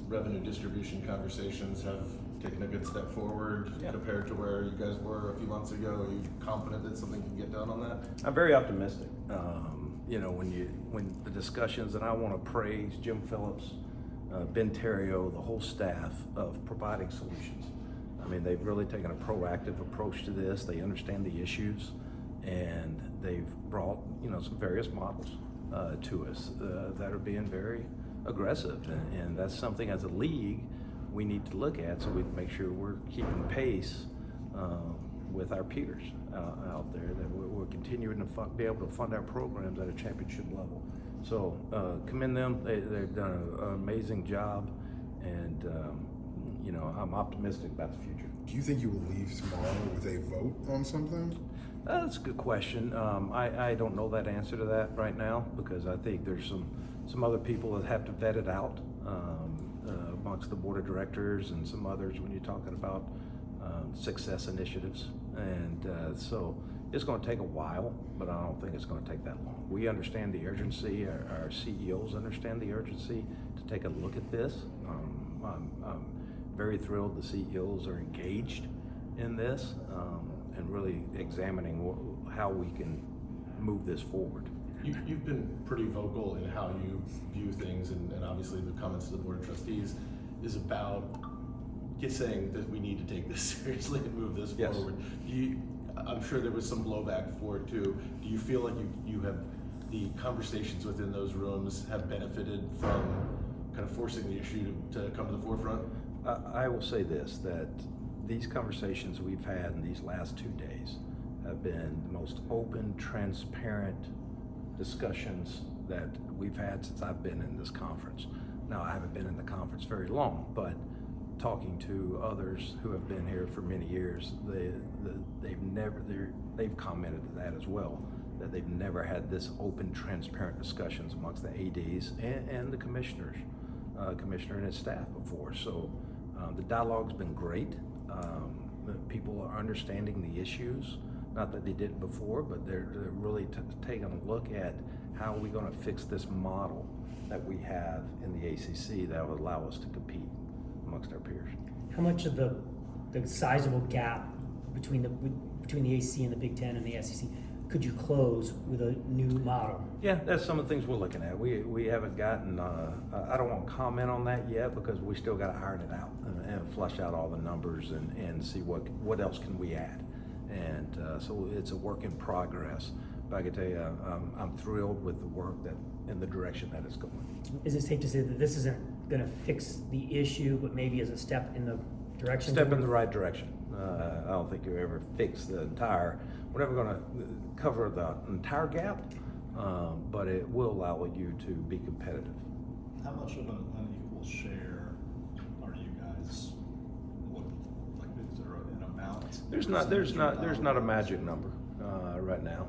revenue distribution conversations have taken a good step forward compared to where you guys were a few months ago? Are you confident that something can get done on that? I'm very optimistic. When the discussions, and I want to praise Jim Phillips, Ben Terrio, the whole staff of providing solutions. I mean, they've really taken a proactive approach to this. They understand the issues, and they've brought some various models to us that are being very aggressive, and that's something as a league we need to look at so we can make sure we're keeping pace with our peers out there, that we're continuing to be able to fund our programs at a championship level. So commend them. They've done an amazing job, and I'm optimistic about the future. Do you think you will leave tomorrow with a vote on something? That's a good question. I don't know that answer to that right now, because I think there's some other people that have to vet it out amongst the board of directors and some others when you're talking about success initiatives. And so it's going to take a while, but I don't think it's going to take that long. We understand the urgency. Our CEOs understand the urgency to take a look at this. I'm very thrilled the CEOs are engaged in this and really examining how we can move this forward. You've been pretty vocal in how you view things, and obviously the comments to the Board of Trustees is about saying that we need to take this seriously and move this forward. I'm sure there was some blowback for it too. Do you feel like you have the conversations within those rooms have benefited from kind of forcing the issue to come to the forefront? I will say this, that these conversations we've had in these last 2 days have been the most open, transparent discussions that we've had since I've been in this conference. Now, I haven't been in the conference very long, but talking to others who have been here for many years, they've commented to that as well, that they've never had this open, transparent discussions amongst the ADs and the commissioner and his staff before. So the dialogue's been great. People are understanding the issues, not that they did before, but they're really taking a look at how are we going to fix this model that we have in the ACC that will allow us to compete amongst our peers. How much of the sizable gap between the ACC and the Big Ten and the SEC could you close with a new model? Yeah, that's some of the things we're looking at. We haven't gotten, I don't want to comment on that yet, because we still got to iron it out and flush out all the numbers and see what else can we add. And so it's a work in progress. But I can tell you, I'm thrilled with the work in the direction that it's going. Is it safe to say that this isn't going to fix the issue, but maybe as a step in the direction? Step in the right direction. I don't think you ever fix the entire, we're never going to cover the entire gap, but it will allow you to be competitive. How much of an unequal share are you guys looking for? Like, is there an amount? There's not a magic number right now.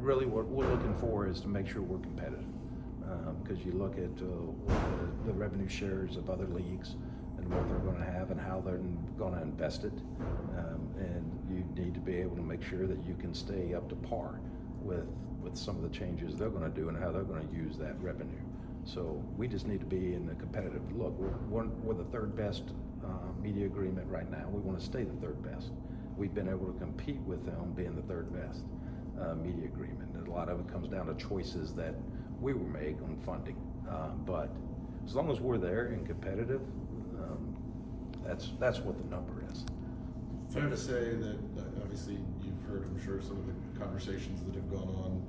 Really what we're looking for is to make sure we're competitive, because you look at the revenue shares of other leagues and what they're going to have and how they're going to invest it, and you need to be able to make sure that you can stay up to par with some of the changes they're going to do and how they're going to use that revenue. So we just need to be in a competitive look. We're the third best media agreement right now. We want to stay the third best. We've been able to compete with them being the third best media agreement. And a lot of it comes down to choices that we will make on funding. But as long as we're there and competitive, that's what the number is. Fair to say that obviously you've heard, I'm sure, some of the conversations that have gone on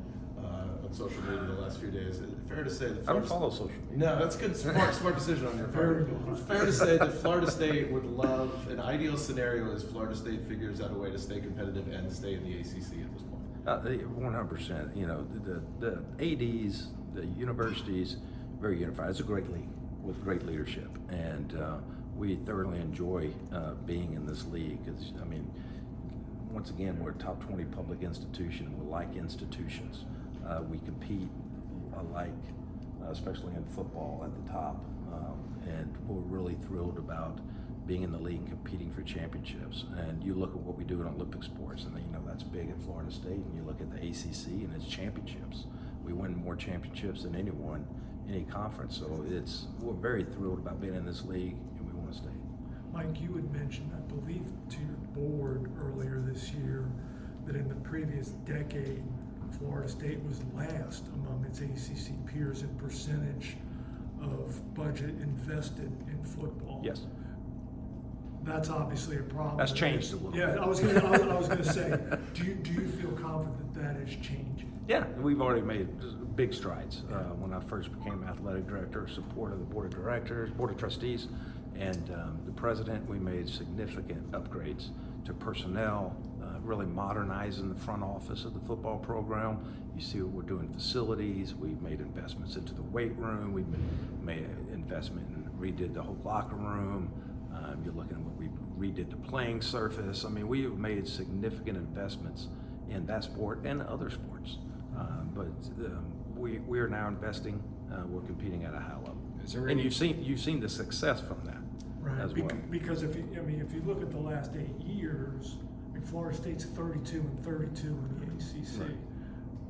social media the last few days. Fair to say that I don't follow social media. No, that's good. Smart decision on your part. Fair to say that Florida State would love, an ideal scenario is Florida State figures out a way to stay competitive and stay in the ACC at this point. 100%. You know, the ADs, the universities, very unified. It's a great league with great leadership, and we thoroughly enjoy being in this league. Because I mean, once again, we're a top 20 public institution. We're like institutions. We compete alike, especially in football at the top, and we're really thrilled about being in the league and competing for championships. And you look at what we do in Olympic sports, and you know that's big at Florida State. And you look at the ACC and its championships. We win more championships than anyone any conference. So we're very thrilled about being in this league, and we want to stay. Mike, you had mentioned, I believe, to your board earlier this year that in the previous decade, Florida State was last among its ACC peers in percentage of budget invested in football. Yes. That's obviously a problem. That's changed a little Yeah, bit. I was gonna say, do you feel confident that is changing? Yeah, we've already made big strides. When I first became athletic director, support of the board of directors, board of trustees, and the president, we made significant upgrades to personnel, really modernizing the front office of the football program. You see what we're doing in facilities. We've made investments into the weight room. We've made an investment and redid the whole locker room. You're looking at what we redid the playing surface. I mean, we have made significant investments in that sport and other sports. But we are now investing. We're competing at a high level. And you've seen the success from that as well. Because if you look at the last 8 years, Florida State's 32-32 in the ACC. Right.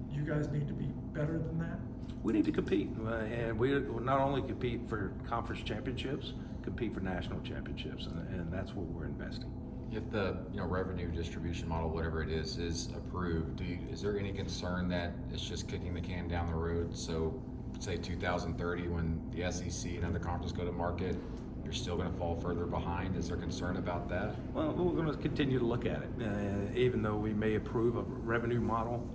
You guys need to be better than that. We need to compete, and we not only compete for conference championships, compete for national championships, and that's where we're investing. If the revenue distribution model, whatever it is approved, is there any concern that it's just kicking the can down the road? So, say 2030, when the SEC and other conferences go to market, you're still going to fall further behind. Is there concern about that? Well, we're going to continue to look at it, even though we may approve a revenue model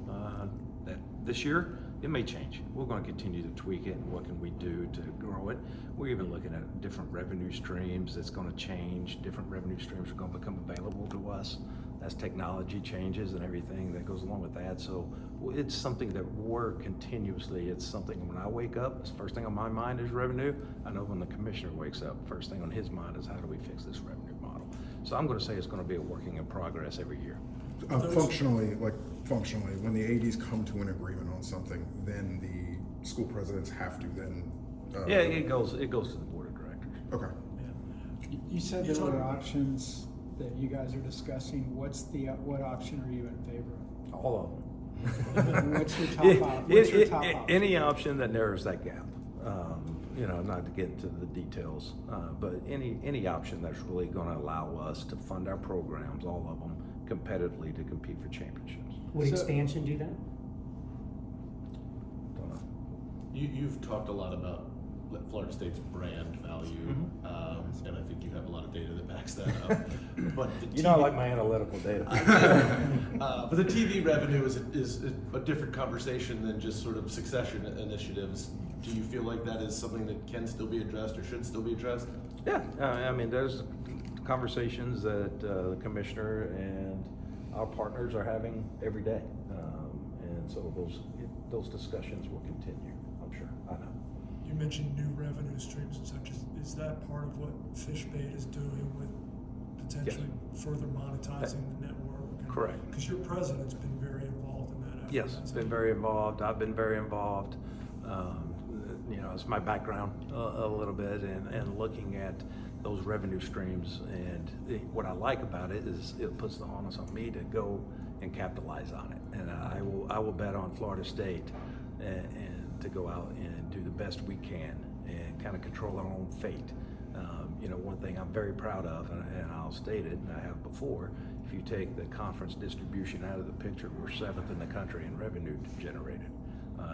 that this year. It may change. We're going to continue to tweak it, and what can we do to grow it. We're even looking at different revenue streams that's going to change. Different revenue streams are going to become available to us as technology changes and everything that goes along with that. So it's something that we're continuously, it's something when I wake up, the first thing on my mind is revenue. I know when the commissioner wakes up, first thing on his mind is how do we fix this revenue model. So I'm going to say it's going to be a working in progress every year. Functionally, when the ADs come to an agreement on something, then the school presidents have to then. Yeah, it goes to the board of directors. Okay. You said there were options that you guys are discussing. What option are you in favor of? All of them. What's your top option? Any option that narrows that gap. Not to get into the details, but any option that's really going to allow us to fund our programs, all of them, competitively to compete for championships. Would expansion do that? Don't know. You've talked a lot about Florida State's brand value, and I think you have a lot of data that backs that up. But I like my analytical data. But the TV revenue is a different conversation than just sort of succession initiatives. Do you feel like that is something that can still be addressed or should still be addressed? Yeah, there's conversations that the commissioner and our partners are having every day, and so those discussions will continue. I'm sure. I know. You mentioned new revenue streams and such. Is that part of what Fishbait is doing with potentially further monetizing the network? Correct. Because your president's been very involved in that effort. Yes, been very involved. I've been very involved. It's my background a little bit, and looking at those revenue streams. And what I like about it is it puts the onus on me to go and capitalize on it. And I will bet on Florida State and to go out and do the best we can and kind of control our own fate. One thing I'm very proud of, and I'll state it, and I have before, if you take the conference distribution out of the picture, we're 7th in the country in revenue generated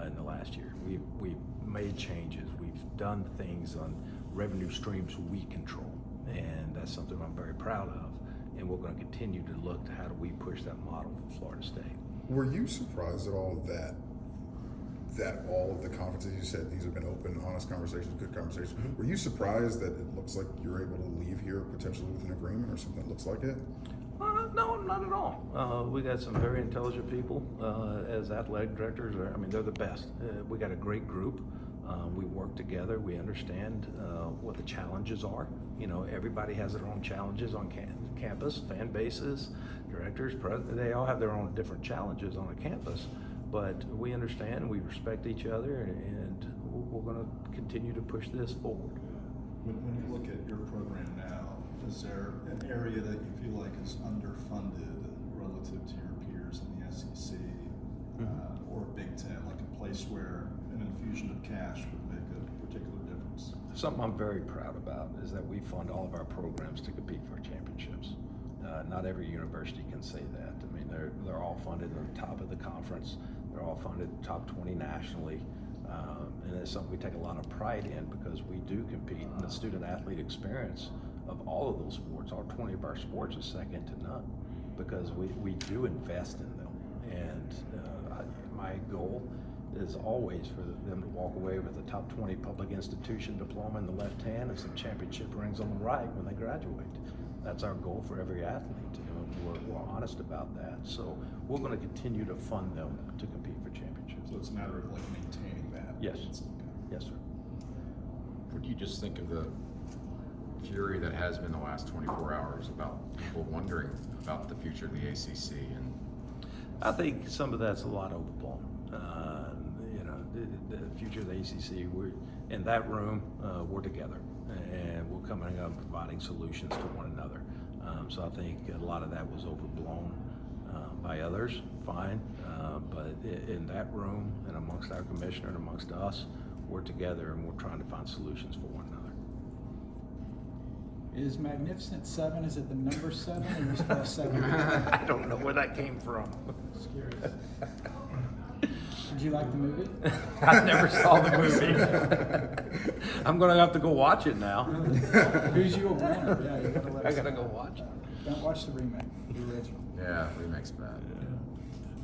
in the last year. We've made changes. We've done things on revenue streams we control, and that's something I'm very proud of, and we're going to continue to look to how do we push that model for Florida State. Were you surprised at all that all of the conferences, you said these have been open, honest conversations, good conversations, were you surprised that it looks like you're able to leave here potentially with an agreement or something that looks like it? No, not at all. We got some very intelligent people as athletic directors. They're the best. We got a great group. We work together. We understand what the challenges are. Everybody has their own challenges on campus, fan bases, directors, they all have their own different challenges on a campus. But we understand, we respect each other, and we're going to continue to push this forward. When you look at your program now, is there an area that you feel like is underfunded relative to your peers in the SEC or Big Ten, like a place where an infusion of cash would make a Something I'm very proud about is that we fund all of our programs to compete for championships. Not every university can say that. I mean, they're all funded at the top of the conference. They're all funded top 20 nationally. And it's something we take a lot of pride in because we do compete in the student athlete experience of all of those sports. All 20 of our sports is second to none because we do invest in them. And my goal is always for them to walk away with a top 20 public institution diploma in the left hand and some championship rings on the right when they graduate. That's our goal for every athlete. We're honest about that. So we're going to continue to fund them to compete for championships. So it's a matter of like maintaining that. Yes. Yes, sir. What do you just think of the fury that has been the last 24 hours about people wondering about the future of the ACC? And I think some of that's a lot overblown. The future of the ACC, we're in that room, we're together, and we're coming up providing solutions to one another. So I think a lot of that was overblown by others, fine, but in that room and amongst our commissioner and amongst us, we're together and we're trying to find solutions for one another. Is Magnificent Seven, is it the number 7 or is it 7? I don't know where that came from. Just curious. Did you like the movie? I never saw the movie. I'm going to have to go watch it now. Who's your winner? Yeah, you gotta let I us got to know. go watch it. Don't watch the remake, the original. yeah, remake's bad.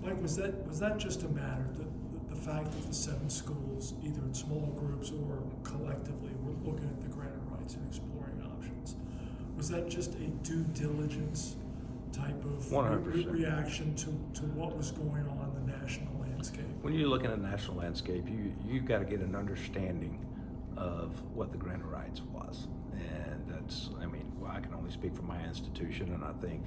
Mike, was that just a matter, the fact that the 7 schools, either in small groups or collectively, were looking at the granted rights and exploring options? Was that just a due diligence type of 100%. reaction to what was going on in the national landscape? When you're looking at national landscape, you got to get an understanding of what the grant of rights was, and that's, I mean, well, I can only speak for my institution, and I think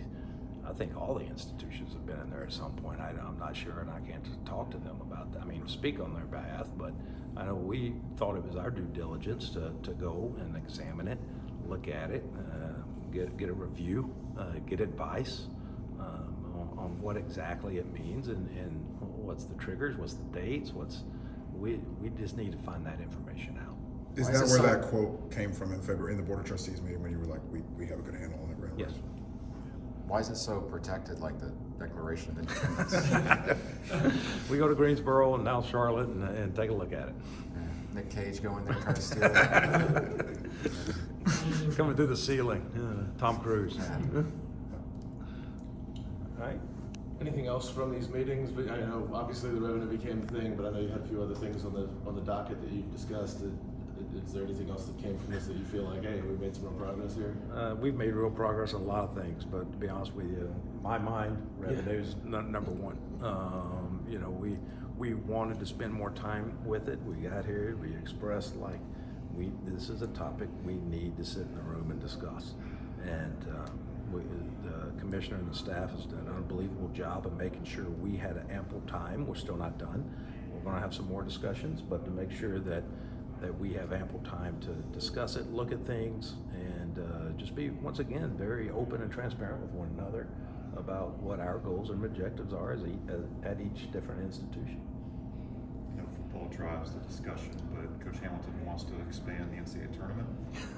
all the institutions have been in there at some point. I'm not sure, and I can't talk to them about that. I mean, speak on their behalf, but I know we thought it was our due diligence to go and examine it, look at it, get a review, get advice on what exactly it means and what's the triggers, what's the dates, we just need to find that information out. Is Why that is it where so- that quote came from in February in the Board of Trustees meeting when you were like, we have a good handle on the grant? Yes. Why is it so protected, like the Declaration of Independence? We go to Greensboro and now Charlotte and take a look at it. Nick Cage going there trying to steal it. Coming through the ceiling, Tom Cruise. All right. Anything else from these meetings? I know obviously the revenue became a thing, but I know you had a few other things on the docket that you've discussed. Is there anything else that came from this that you feel like, hey, we made some real progress here? We've made real progress on a lot of things, but to be honest with you, my mind, revenue is number one. We wanted to spend more time with it. We got here, we expressed like, this is a topic we need to sit in the room and discuss. And the commissioner and the staff has done an unbelievable job of making sure we had ample time. We're still not done. We're gonna have some more discussions, but to make sure that we have ample time to discuss it, look at things, and just be, once again, very open and transparent with one another about what our goals and objectives are at each different institution. You know, football drives the discussion, but Coach Hamilton wants to expand the NCAA tournament.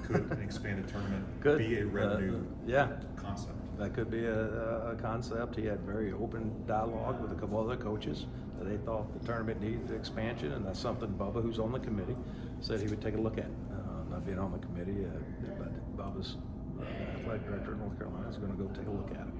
Could an expanded tournament Could be a revenue yeah. concept? That could be a concept. He had very open dialogue with a couple other coaches. They thought the tournament needed expansion, and that's something Bubba, who's on the committee, said he would take a look at. Not being on the committee, but Bubba's the athletic director of North Carolina is going to go take a look at it.